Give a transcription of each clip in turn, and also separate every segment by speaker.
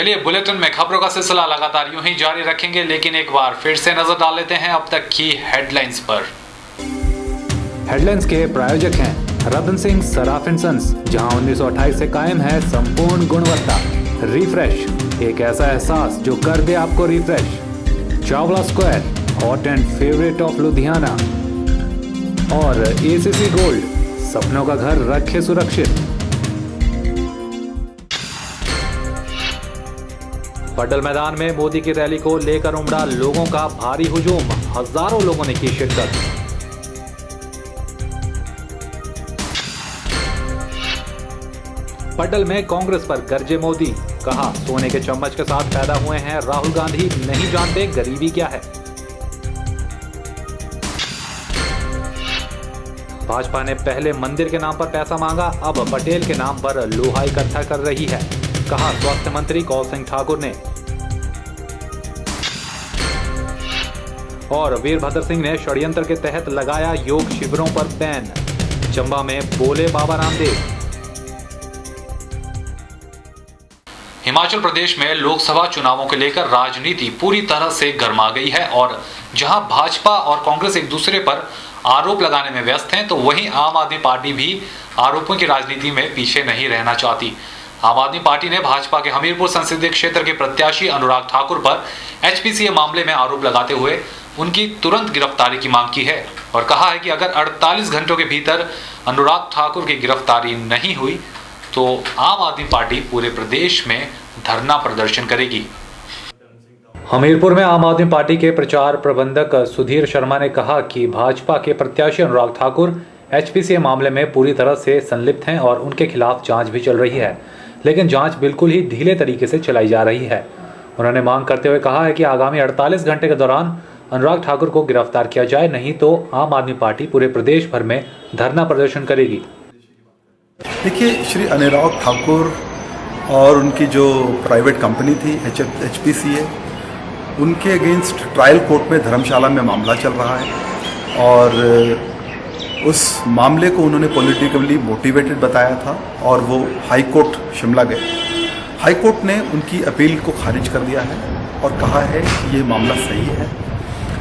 Speaker 1: चलिए बुलेटिन में खबरों का सिलसिला लगातार यूं ही जारी रखेंगे, लेकिन एक बार फिर से नजर डाल लेते हैं अब तक की हेडलाइंस पर।
Speaker 2: हेडलाइंस के प्रायोजक हैं रतन सिंह सराफ एंड सन्स, जहां 1928 से कायम है संपूर्ण गुणवत्ता। रिफ्रेश, एक ऐसा एहसास जो कर दे आपको refresh. Chawla square, hot and favourite of Ludhiana. और एसीसी गोल्ड, सपनों का घर रखे सुरक्षित। पडल मैदान में मोदी की रैली को लेकर उमड़ा लोगों का भारी हुजूम, हजारों लोगों ने की शिरकत। पडल में कांग्रेस पर गरजे मोदी, कहा सोने के चम्मच के साथ पैदा हुए हैं राहुल गांधी, नहीं जानते गरीबी क्या है। भाजपा ने पहले मंदिर के नाम पर पैसा मांगा, अब पटेल के नाम पर लोहा इकट्ठा कर रही है, कहा स्वास्थ्य मंत्री कौल सिंह ठाकुर ने। और वीरभद्र सिंह ने षड्यंत्र के तहत लगाया योग शिविरों पर बैन, चंबा में बोले बाबा रामदेव।
Speaker 1: हिमाचल प्रदेश में लोकसभा चुनावों को लेकर राजनीति पूरी तरह से गर्मा गई है और जहां भाजपा और कांग्रेस एक दूसरे पर आरोप लगाने में व्यस्त हैं, तो वहीं आम आदमी पार्टी भी आरोपों की राजनीति में पीछे नहीं रहना चाहती। आम आदमी पार्टी ने भाजपा के हमीरपुर संसदीय क्षेत्र के प्रत्याशी अनुराग ठाकुर पर एचपीसीए मामले में आरोप लगाते हुए उनकी तुरंत गिरफ्तारी की मांग की है और कहा है कि अगर 48 घंटों के भीतर अनुराग ठाकुर की गिरफ्तारी नहीं हुई तो आम आदमी पार्टी पूरे प्रदेश में धरना प्रदर्शन करेगी।
Speaker 2: हमीरपुर में आम आदमी पार्टी के प्रचार प्रबंधक सुधीर शर्मा ने कहा कि भाजपा के प्रत्याशी अनुराग ठाकुर एचपीसीए मामले में पूरी तरह से संलिप्त हैं और उनके खिलाफ जांच भी चल रही है, लेकिन जांच बिल्कुल ही ढीले तरीके से चलाई जा रही है। उन्होंने मांग करते हुए कहा है कि आगामी 48 घंटे के दौरान अनुराग ठाकुर को गिरफ्तार किया जाए, नहीं तो आम आदमी पार्टी पूरे प्रदेश भर में धरना प्रदर्शन करेगी।
Speaker 3: देखिए, श्री अनुराग ठाकुर और उनकी जो प्राइवेट कंपनी थी एचपीसीए, उनके अगेंस्ट ट्रायल कोर्ट में धर्मशाला में मामला चल रहा है और उस मामले को उन्होंने पॉलिटिकली मोटिवेटेड बताया था और वो हाई कोर्ट शिमला गए। हाई कोर्ट ने उनकी अपील को खारिज कर दिया है और कहा है कि ये मामला सही है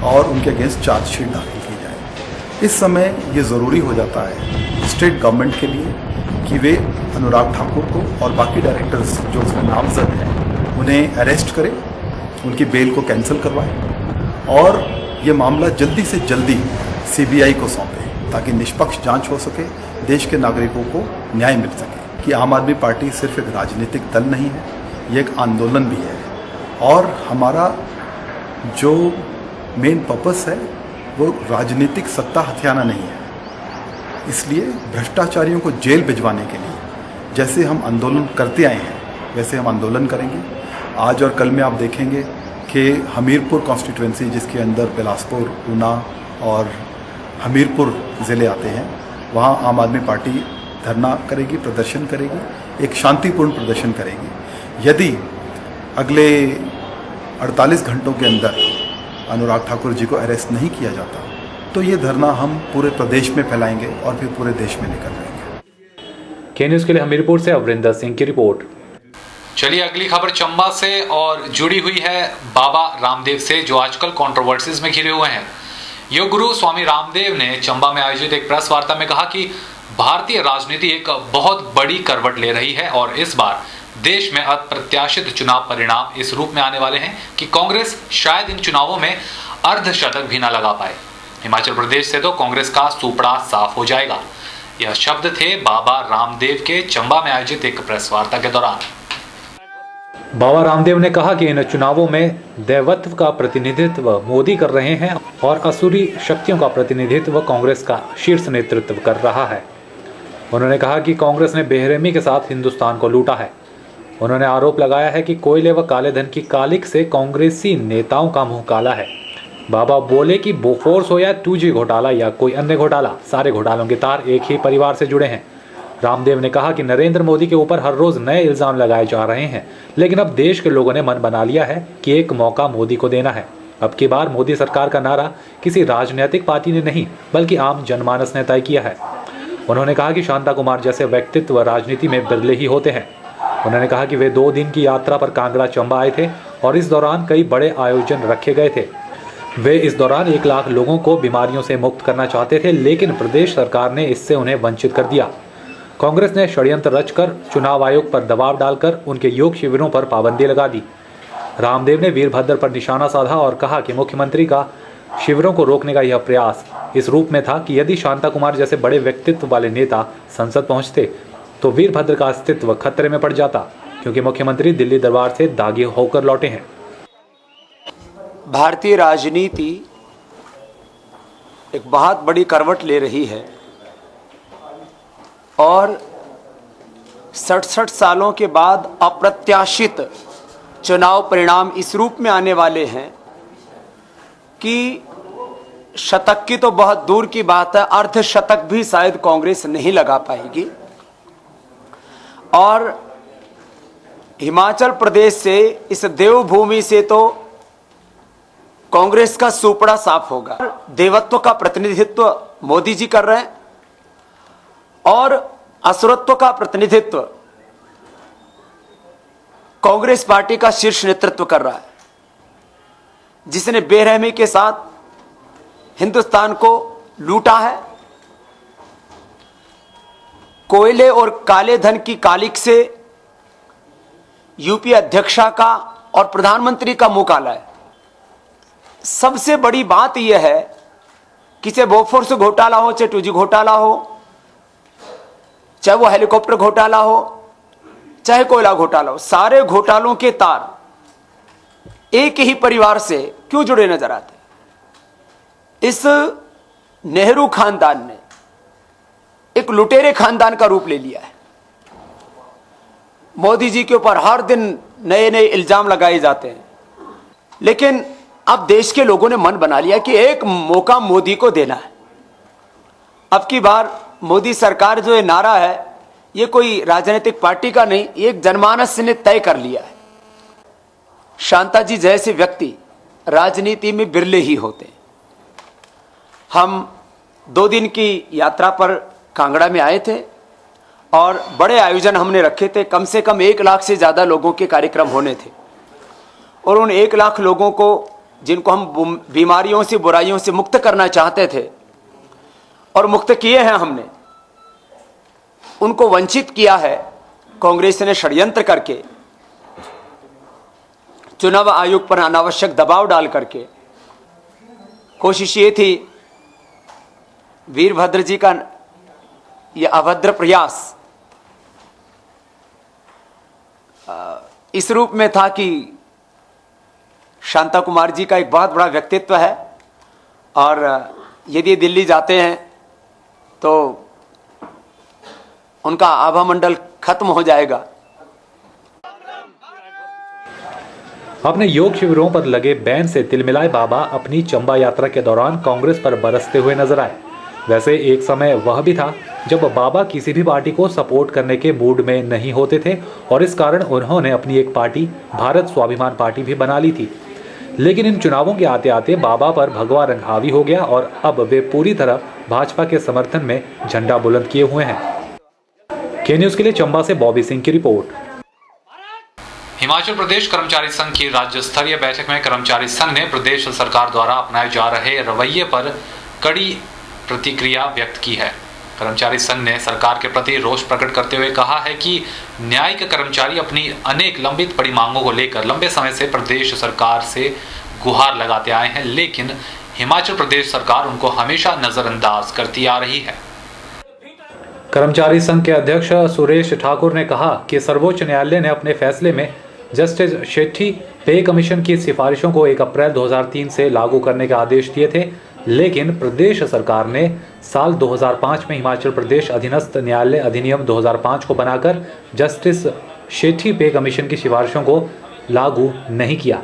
Speaker 3: और उनके अगेंस्ट चार्जशीट दाखिल की जाए। इस समय ये ज़रूरी हो जाता है स्टेट गवर्नमेंट के लिए कि वे अनुराग ठाकुर को और बाकी डायरेक्टर्स जो उसमें नामजद हैं उन्हें अरेस्ट करें, उनकी बेल को कैंसिल करवाएं और ये मामला जल्दी से जल्दी सीबीआई को सौंपें ताकि निष्पक्ष जांच हो सके, देश के नागरिकों को न्याय मिल सके। कि आम आदमी पार्टी सिर्फ एक राजनीतिक दल नहीं है, ये एक आंदोलन भी है और हमारा जो मेन पर्पस है वो राजनीतिक सत्ता हथियाना नहीं है। इसलिए भ्रष्टाचारियों को जेल भिजवाने के लिए जैसे हम आंदोलन करते आए हैं वैसे हम आंदोलन करेंगे। आज और कल में आप देखेंगे कि हमीरपुर कॉन्स्टिट्यूएंसी, जिसके अंदर बिलासपुर, ऊना और हमीरपुर ज़िले आते हैं, वहाँ आम आदमी पार्टी धरना करेगी, प्रदर्शन करेगी, एक शांतिपूर्ण प्रदर्शन करेगी। यदि अगले 48 घंटों के अंदर अनुराग ठाकुर जी को अरेस्ट नहीं किया जाता तो ये धरना हम पूरे प्रदेश में फैलाएंगे और फिर पूरे देश में निकल जाएंगे।
Speaker 2: के न्यूज़ के लिए हमीरपुर से अवरिंदर सिंह की रिपोर्ट।
Speaker 1: चलिए अगली खबर चंबा से और जुड़ी हुई है बाबा रामदेव से, जो आजकल कंट्रोवर्सीज में घिरे हुए हैं। योग गुरु स्वामी रामदेव ने चंबा में आयोजित एक प्रेस वार्ता में कहा कि भारतीय राजनीति एक बहुत बड़ी करवट ले रही है और इस बार देश में अप्रत्याशित चुनाव परिणाम इस रूप में आने वाले हैं कि कांग्रेस शायद इन चुनावों में अर्धशतक भी न लगा पाए। हिमाचल प्रदेश से तो कांग्रेस का सुपड़ा साफ हो जाएगा। यह शब्द थे बाबा रामदेव के चंबा में आयोजित एक प्रेस वार्ता के दौरान।
Speaker 2: बाबा रामदेव ने कहा कि इन चुनावों में दैवत्व का प्रतिनिधित्व मोदी कर रहे हैं और असुरी शक्तियों का प्रतिनिधित्व कांग्रेस का शीर्ष नेतृत्व कर रहा है। उन्होंने कहा कि कांग्रेस ने बेरहमी के साथ हिंदुस्तान को लूटा है। उन्होंने आरोप लगाया है कि कोयले व काले धन की कालिक से कांग्रेसी नेताओं का मुंह काला है। बाबा बोले कि बोफोर्स हो या 2G घोटाला या कोई अन्य घोटाला, सारे घोटालों के तार एक ही परिवार से जुड़े हैं। रामदेव ने कहा कि नरेंद्र मोदी के ऊपर हर रोज नए इल्जाम लगाए जा रहे हैं, लेकिन अब देश के लोगों ने मन बना लिया है कि एक मौका मोदी को देना है। अब की बार मोदी सरकार का नारा किसी राजनीतिक पार्टी ने नहीं बल्कि आम जनमानस ने तय किया है। उन्होंने कहा कि शांता कुमार जैसे व्यक्तित्व राजनीति में बिरले ही होते हैं। उन्होंने कहा कि वे 2 दिन की यात्रा पर कांगड़ा चंबा आए थे और इस दौरान कई बड़े आयोजन रखे गए थे। वे इस दौरान 1 लाख लोगों को बीमारियों से मुक्त करना चाहते थे, लेकिन प्रदेश सरकार ने इससे उन्हें वंचित कर दिया। कांग्रेस ने षड्यंत्र रचकर चुनाव आयोग पर दबाव डालकर उनके योग शिविरों पर पाबंदी लगा दी। रामदेव ने वीरभद्र पर निशाना साधा और कहा कि मुख्यमंत्री का शिविरों को रोकने का यह प्रयास इस रूप में था कि यदि शांता कुमार जैसे बड़े व्यक्तित्व वाले नेता संसद पहुंचते तो वीरभद्र का अस्तित्व खतरे में पड़ जाता, क्योंकि मुख्यमंत्री दिल्ली दरबार से दागी होकर लौटे हैं।
Speaker 4: भारतीय राजनीति एक बहुत बड़ी करवट ले रही है और 67 सालों के बाद अप्रत्याशित चुनाव परिणाम इस रूप में आने वाले हैं कि शतक की तो बहुत दूर की बात है, अर्धशतक भी शायद कांग्रेस नहीं लगा पाएगी। और हिमाचल प्रदेश से, इस देवभूमि से तो कांग्रेस का सुपड़ा साफ होगा। देवत्व का प्रतिनिधित्व मोदी जी कर रहे हैं और असुरत्व का प्रतिनिधित्व कांग्रेस पार्टी का शीर्ष नेतृत्व कर रहा है, जिसने बेरहमी के साथ हिंदुस्तान को लूटा है। कोयले और काले धन की कालिक से यूपी अध्यक्षा का और प्रधानमंत्री का मुंह काला है। सबसे बड़ी बात यह है कि चाहे बोफोर्स घोटाला हो, चाहे 2G घोटाला हो, चाहे वो हेलीकॉप्टर घोटाला हो, चाहे कोयला घोटाला हो, सारे घोटालों के तार एक ही परिवार से क्यों जुड़े नजर आते? इस नेहरू खानदान ने एक लुटेरे खानदान का रूप ले लिया है। मोदी जी के ऊपर हर दिन नए नए इल्जाम लगाए जाते हैं, लेकिन अब देश के लोगों ने मन बना लिया कि एक मौका मोदी को देना है। अब की बार मोदी सरकार जो ये नारा है, ये कोई राजनीतिक पार्टी का नहीं, एक जनमानस ने तय कर लिया है। शांता जी जैसे व्यक्ति राजनीति में बिरले ही होते हैं। हम 2 दिन की यात्रा पर कांगड़ा में आए थे और बड़े आयोजन हमने रखे थे। कम से कम 1 लाख से ज्यादा लोगों के कार्यक्रम होने थे और उन 1 लाख लोगों को, जिनको हम बीमारियों से, बुराइयों से मुक्त करना चाहते थे और मुक्त किए हैं हमने, उनको वंचित किया है कांग्रेस ने षड्यंत्र करके, चुनाव आयोग पर अनावश्यक दबाव डाल करके। कोशिश ये थी, वीरभद्र जी का यह अभद्र प्रयास इस रूप में था कि शांता कुमार जी का एक बहुत बड़ा व्यक्तित्व है और यदि दिल्ली जाते हैं तो उनका आभा मंडल खत्म हो जाएगा।
Speaker 2: अपने योग शिविरों पर लगे बैन से तिलमिलाए बाबा अपनी चंबा यात्रा के दौरान कांग्रेस पर बरसते हुए नजर आए। वैसे एक समय वह भी था जब बाबा किसी भी पार्टी को सपोर्ट करने के मूड में नहीं होते थे और इस कारण उन्होंने अपनी एक पार्टी भारत स्वाभिमान पार्टी भी बना ली थी। लेकिन इन चुनावों के आते आते बाबा पर भगवा रंग हावी हो गया और अब वे पूरी तरह भाजपा के समर्थन में झंडा बुलंद किए हुए हैं। के न्यूज के लिए चंबा से बॉबी सिंह की रिपोर्ट।
Speaker 1: हिमाचल प्रदेश कर्मचारी संघ की राज्य स्तरीय बैठक में कर्मचारी संघ ने प्रदेश सरकार द्वारा अपनाए जा रहे रवैये पर कड़ी प्रतिक्रिया व्यक्त की है। कर्मचारी संघ ने सरकार के प्रति रोष प्रकट करते हुए कहा है कि न्यायिक कर्मचारी अपनी अनेक लंबित पड़ी मांगों को लेकर लंबे समय से प्रदेश सरकार से गुहार लगाते आए हैं, लेकिन हिमाचल प्रदेश सरकार उनको हमेशा नजरअंदाज करती आ रही है।
Speaker 2: कर्मचारी संघ के अध्यक्ष सुरेश ठाकुर ने कहा कि सर्वोच्च न्यायालय ने अपने फैसले में जस्टिस शेट्टी पे कमीशन की सिफारिशों को 1 अप्रैल 2003 से लागू करने के आदेश दिए थे, लेकिन प्रदेश सरकार ने साल 2005 में हिमाचल प्रदेश अधीनस्थ न्यायालय अधिनियम 2005 को बनाकर जस्टिस शेट्टी पे कमीशन की सिफारिशों को लागू नहीं किया।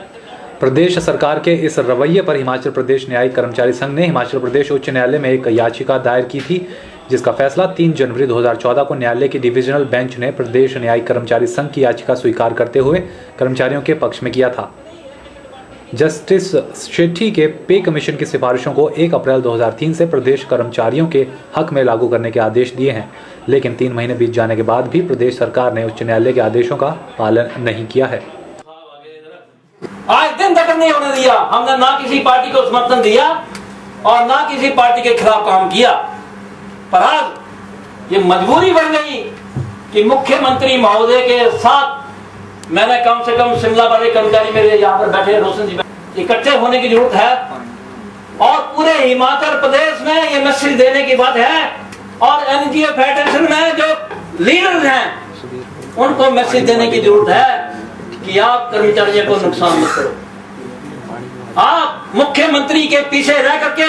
Speaker 2: प्रदेश सरकार के इस रवैये पर हिमाचल प्रदेश न्यायिक कर्मचारी संघ ने हिमाचल प्रदेश उच्च न्यायालय में एक याचिका दायर की थी, जिसका फैसला 3 जनवरी 2014 को न्यायालय की डिविजनल बेंच ने प्रदेश न्यायिक कर्मचारी संघ की याचिका स्वीकार करते हुए कर्मचारियों के पक्ष में किया था। जस्टिस शेट्टी के पे कमीशन की सिफारिशों को 1 अप्रैल 2003 से प्रदेश कर्मचारियों के हक में लागू करने के आदेश दिए हैं, लेकिन 3 महीने बीत जाने के बाद भी प्रदेश सरकार ने उच्च न्यायालय के आदेशों का पालन नहीं किया है।
Speaker 5: आज दिन तक नहीं होने दिया। हमने ना किसी पार्टी को समर्थन दिया और ना किसी पार्टी के खिलाफ काम किया, पर आज ये मजबूरी बन गई कि मुख्यमंत्री महोदय के साथ मैंने कम से कम शिमला वाले कर्मचारी मेरे यहाँ पर बैठे रोशन जी इकट्ठे होने की जरूरत है और पूरे हिमाचल प्रदेश में ये मैसेज देने की बात है और एनजीओ फेडरेशन में जो लीडर हैं उनको मैसेज देने की जरूरत है कि आप कर्मचारियों को नुकसान मत करो। आप मुख्यमंत्री के पीछे रह करके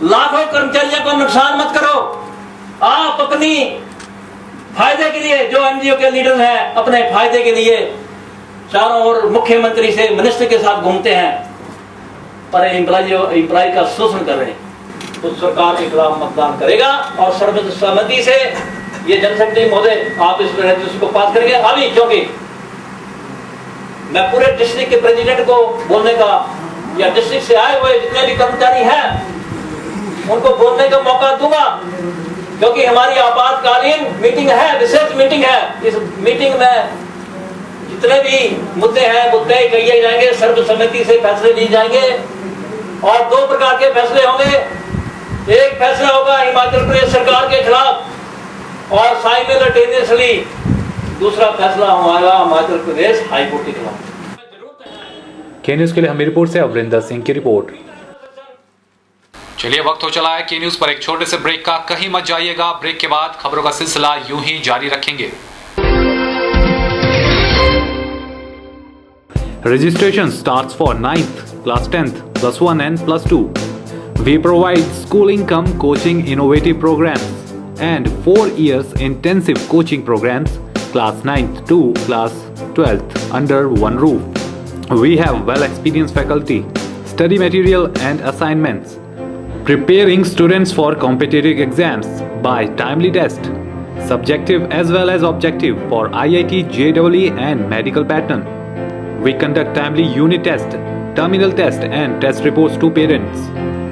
Speaker 5: लाखों कर्मचारियों को नुकसान मत करो। आप अपनी फायदे के लिए, जो एनजीओ के लीडर हैं, अपने फायदे के लिए चारों ओर मुख्यमंत्री से मिनिस्टर के साथ घूमते हैं, पर एम्प्लॉय का शोषण कर रहे हैं, तो सरकार के खिलाफ मतदान करेगा और सर्वसम्मति से ये जनशक्ति महोदय आप इस रेजोल्यूशन को पास करेंगे। अभी क्योंकि मैं पूरे डिस्ट्रिक्ट के प्रेसिडेंट को बोलने का या डिस्ट्रिक्ट से आए हुए जितने भी कर्मचारी हैं उनको बोलने का मौका दूंगा, क्योंकि हमारी आपातकालीन मीटिंग है, विशेष मीटिंग है। इस मीटिंग में जितने भी मुद्दे हैं वो तय किए जाएंगे, सर्वसम्मति से फैसले लिए जाएंगे और 2 प्रकार के फैसले होंगे। एक फैसला होगा हिमाचल प्रदेश सरकार के खिलाफ और साइमल्टेनियसली दूसरा फैसला होगा हिमाचल प्रदेश हाईकोर्ट के खिलाफ।
Speaker 2: के न्यूज़ के लिए हमीरपुर से अवरिंदर सिंह की रिपोर्ट।
Speaker 1: चलिए वक्त हो चला है के न्यूज पर एक छोटे से ब्रेक का। कहीं मत जाइएगा, ब्रेक के बाद खबरों का सिलसिला यूं ही जारी रखेंगे।
Speaker 2: Registration starts for 9th, class 10th, plus 1 and plus 2. We provide school income coaching innovative programs and 4 years intensive coaching programs, class 9th to class 12th under one roof. We have well experienced faculty, study material and assignments, preparing students for competitive exams by timely test, subjective as well as objective for IIT, JEE and medical pattern. We conduct timely unit test, terminal test and test reports to parents.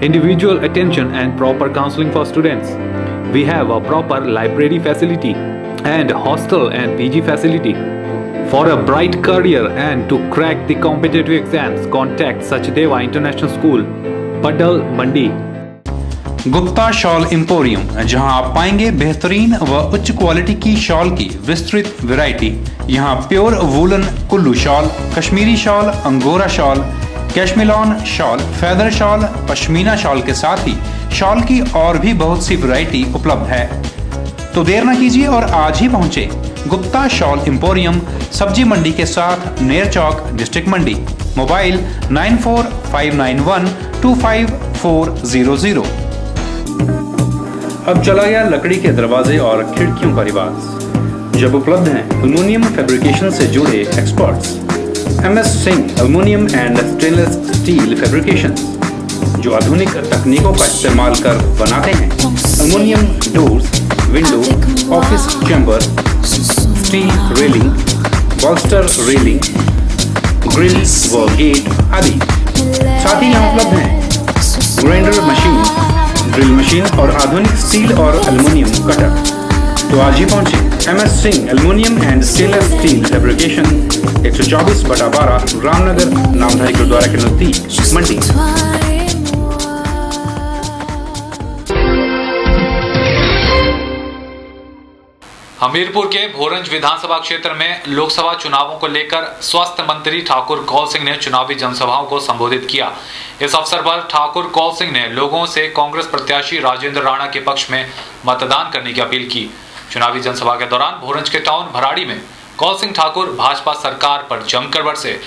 Speaker 2: Individual attention and proper counseling for students. We have a proper library facility and hostel and PG facility. For a bright career and to crack the competitive exams, contact Sachdeva International School, Padal, Mandi.
Speaker 6: Gupta shawl emporium, जहां आप पाएंगे बेहतरीन व उच्च quality की shawl की विस्तृत variety. यहां pure woollen Kullu shawl, Kashmiri shawl, Angora shawl, cashmilon shawl, feather shawl, pashmina shawl के साथ ही शॉल की और भी बहुत सी वैरायटी उपलब्ध है। तो देर न कीजिए और आज ही पहुंचे गुप्ता शॉल एम्पोरियम, सब्जी मंडी के साथ नेर चौक, डिस्ट्रिक्ट मंडी। मोबाइल 9459125400। अब चला गया लकड़ी के दरवाजे और खिड़कियों का रिवाज, जब उपलब्ध हैं एल्युमिनियम फैब्रिकेशन से जुड़े experts MS Singh aluminium and stainless steel fabrication, जो आधुनिक तकनीकों का इस्तेमाल कर बनाते हैं aluminium doors, window, office chamber, steel railing, बॉल्स्टर railing, grill व गेट आदि। साथ ही यहाँ उपलब्ध हैं ग्राइंडर मशीन, ड्रिल मशीन और आधुनिक स्टील और एल्युमिनियम कटर। तो आज ही पहुंचे MS Singh aluminium and stainless steel fabrication, 124/12 Ramnagar, Namdhari gurdwara के नजदीक, मंडी।
Speaker 1: हमीरपुर के भोरंज विधानसभा क्षेत्र में लोकसभा चुनावों को लेकर स्वास्थ्य मंत्री ठाकुर कौल सिंह ने चुनावी जनसभाओं को संबोधित किया। इस अवसर पर ठाकुर कौल सिंह ने लोगों से कांग्रेस प्रत्याशी राजेंद्र राणा के पक्ष में मतदान करने की अपील की। चुनावी जनसभा के दौरान भोरंज के टाउन भराड़ी में कौल सिंह ठाकुर भाजपा सरकार पर जमकर बरसे।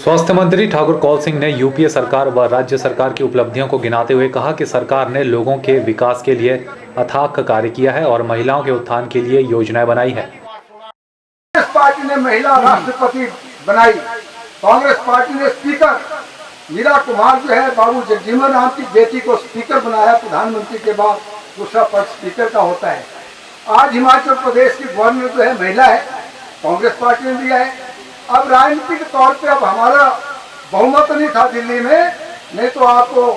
Speaker 2: स्वास्थ्य मंत्री ठाकुर कौल सिंह ने यूपीए सरकार व राज्य सरकार की उपलब्धियों को गिनाते हुए कहा कि सरकार ने लोगों के विकास के लिए अथाक कार्य किया है और महिलाओं के उत्थान के लिए योजनाएं बनाई है।
Speaker 7: कांग्रेस पार्टी ने महिला राष्ट्रपति बनाई, कांग्रेस पार्टी ने स्पीकर मीरा कुमार जो है बाबू जगजीवन राम की बेटी को स्पीकर बनाया। प्रधानमंत्री के बाद दूसरा पद स्पीकर का होता है। आज हिमाचल प्रदेश की गवर्नर जो है महिला है, कांग्रेस पार्टी ने दिया है। अब राजनीतिक तौर पे अब हमारा बहुमत नहीं था दिल्ली में, नहीं तो आपको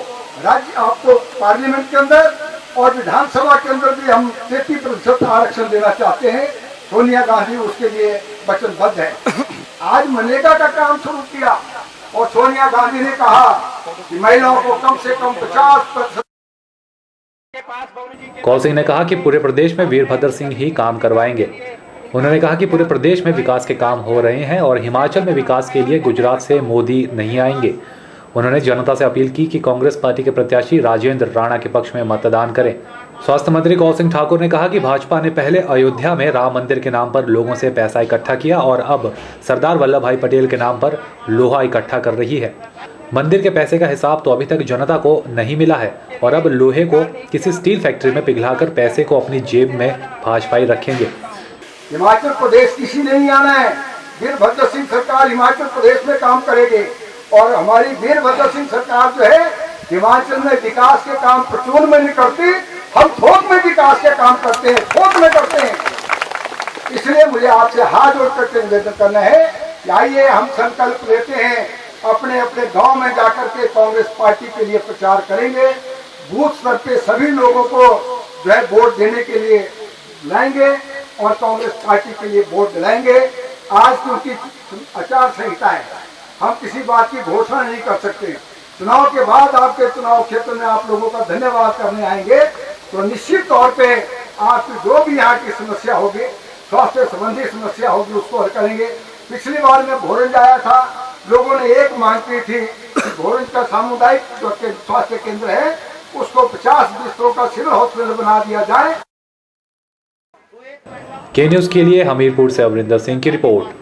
Speaker 7: पार्लियामेंट के अंदर और विधानसभा के अंदर भी हम 33% आरक्षण देना चाहते हैं। सोनिया गांधी उसके लिए वचनबद्ध है। आज मनरेगा का काम शुरू किया और सोनिया गांधी ने कहा कि महिलाओं को कम से कम 50%।
Speaker 2: कौल सिंह ने कहा कि पूरे प्रदेश में वीरभद्र सिंह ही काम करवाएंगे। उन्होंने कहा कि पूरे प्रदेश में विकास के काम हो रहे हैं और हिमाचल में विकास के लिए गुजरात से मोदी नहीं आएंगे। उन्होंने जनता से अपील की कि कांग्रेस पार्टी के प्रत्याशी राजेंद्र राणा के पक्ष में मतदान करें। स्वास्थ्य मंत्री कौल सिंह ठाकुर ने कहा कि भाजपा ने पहले अयोध्या में राम मंदिर के नाम पर लोगों से पैसा इकट्ठा किया और अब सरदार वल्लभ भाई पटेल के नाम पर लोहा इकट्ठा कर रही है। मंदिर के पैसे का हिसाब तो अभी तक जनता को नहीं मिला है और अब लोहे को किसी स्टील फैक्ट्री में पिघलाकर पैसे को अपनी जेब में भाजपाई रखेंगे।
Speaker 7: हिमाचल प्रदेश किसी नहीं आना है। वीरभद्र सिंह सरकार हिमाचल प्रदेश में काम करेगी और हमारी वीरभद्र सिंह सरकार जो है हिमाचल में विकास के काम प्रचुर में नहीं करती, हम थोक में विकास के काम करते हैं, थोक में करते हैं। इसलिए मुझे आपसे हाथ जोड़ करके निवेदन करना है कि आइए हम संकल्प लेते हैं, अपने अपने गांव में जाकर के कांग्रेस पार्टी के लिए प्रचार करेंगे। बूथ स्तर पे सभी लोगों को जो है वोट देने के लिए लाएंगे और कांग्रेस पार्टी के लिए वोट दिलाएंगे। आज क्योंकि आचार संहिता है, हम किसी बात की घोषणा नहीं कर सकते। चुनाव के बाद आपके चुनाव क्षेत्र में आप लोगों का धन्यवाद करने आएंगे तो निश्चित तौर पे आपकी जो भी यहाँ की समस्या होगी, स्वास्थ्य संबंधी समस्या होगी, उसको हल करेंगे। पिछली बार मैं भोरंज आया था, लोगों ने एक मांग की थी कि भोरंज का सामुदायिक जो स्वास्थ्य केंद्र है उसको 50 बिस्तरों का सिविल हॉस्पिटल बना दिया जाए।
Speaker 2: के न्यूज के लिए हमीरपुर से अमरिंदर सिंह की रिपोर्ट।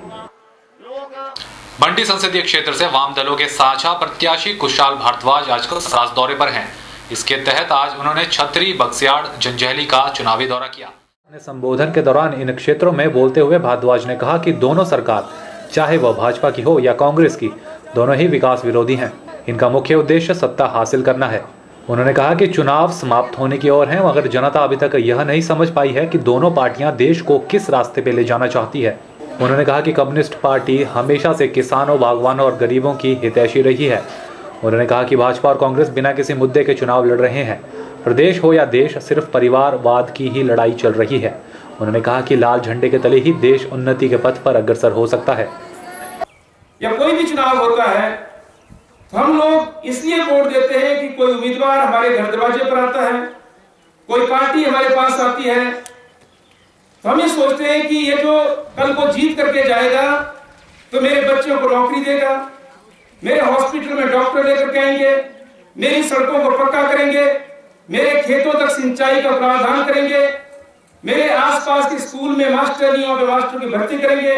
Speaker 1: बंटी संसदीय क्षेत्र से वाम दलों के साझा प्रत्याशी कुशाल भारद्वाज आजकल सराज दौरे पर हैं। इसके तहत आज उन्होंने छतरी, बक्सियाड़, जंजैहली का चुनावी दौरा किया।
Speaker 2: अपने संबोधन के दौरान इन क्षेत्रों में बोलते हुए भारद्वाज ने कहा कि दोनों सरकार, चाहे वह भाजपा की हो या कांग्रेस की, दोनों ही विकास विरोधी हैं। इनका मुख्य उद्देश्य सत्ता हासिल करना है। उन्होंने कहा कि चुनाव समाप्त होने की ओर हैं, मगर जनता अभी तक यह नहीं समझ पाई है कि दोनों पार्टियां देश को किस रास्ते पे ले जाना चाहती है। उन्होंने कहा कि कम्युनिस्ट पार्टी हमेशा से किसानों, बागवानों और गरीबों की हितैषी रही है। उन्होंने कहा कि भाजपा और कांग्रेस बिना किसी मुद्दे के चुनाव लड़ रहे हैं। प्रदेश हो या देश, सिर्फ परिवारवाद की ही लड़ाई चल रही है। उन्होंने कहा कि लाल झंडे के तले ही देश उन्नति के पथ पर अग्रसर हो सकता है।
Speaker 8: या कोई भी चुनाव होता है तो हम लोग इसलिए वोट देते हैं कि कोई उम्मीदवार हमारे घर दरवाजे पर आता है, कोई पार्टी हमारे पास आती है, तो हम ये सोचते हैं कि ये जो कल को जीत करके जाएगा तो मेरे बच्चों को नौकरी देगा, मेरे हॉस्पिटल में डॉक्टर लेकर के आएंगे, मेरी सड़कों को पक्का करेंगे, मेरे खेतों तक सिंचाई का प्रावधान करेंगे, मेरे आसपास के स्कूल में मास्टरियों में मास्टर की भर्ती करेंगे,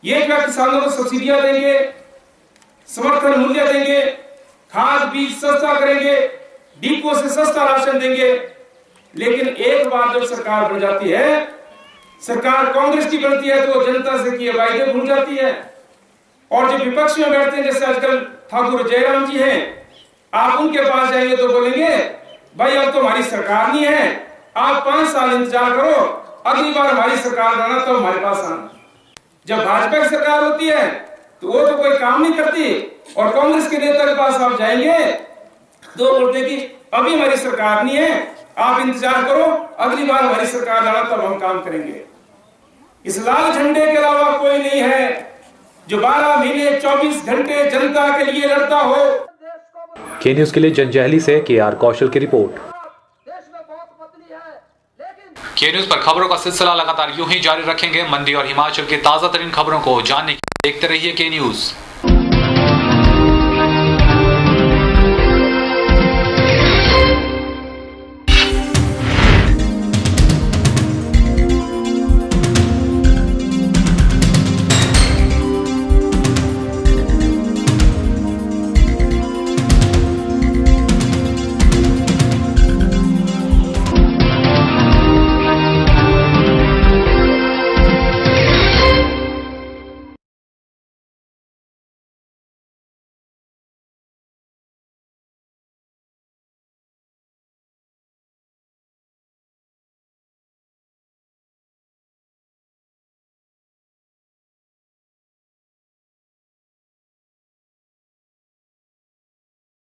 Speaker 8: ये क्या किसानों को सब्सिडियां देंगे, समर्थन मूल्य देंगे, खाद बीज सस्ता करेंगे, डिपो से सस्ता राशन देंगे। लेकिन एक बार जब सरकार बन जाती है, सरकार कांग्रेस की बनती है, तो जनता से किए वायदे भूल जाती है। और जो विपक्ष में बैठते हैं, जैसे आजकल ठाकुर जयराम जी हैं, आप उनके पास जाएंगे तो बोलेंगे भाई अब तो हमारी सरकार नहीं है, आप 5 साल इंतजार करो, अगली बार हमारी सरकार बनाना तो हमारे पास आना। जब भाजपा की सरकार होती है तो वो तो कोई काम नहीं करती, और कांग्रेस के नेता के पास आप जाएंगे तो बोलते कि अभी हमारी सरकार नहीं है, आप इंतजार करो, अगली बार हमारी सरकार आना तब हम काम करेंगे। इस लाल झंडे के अलावा कोई नहीं है जो 12 महीने 24 घंटे जनता के लिए लड़ता हो।
Speaker 2: के न्यूज के लिए जंजैहली से KR कौशल की रिपोर्ट।
Speaker 1: के न्यूज पर खबरों का सिलसिला लगातार यूं ही जारी रखेंगे। मंडी और हिमाचल की ताजा तरीन खबरों को जानने के लिए देखते रहिए के न्यूज।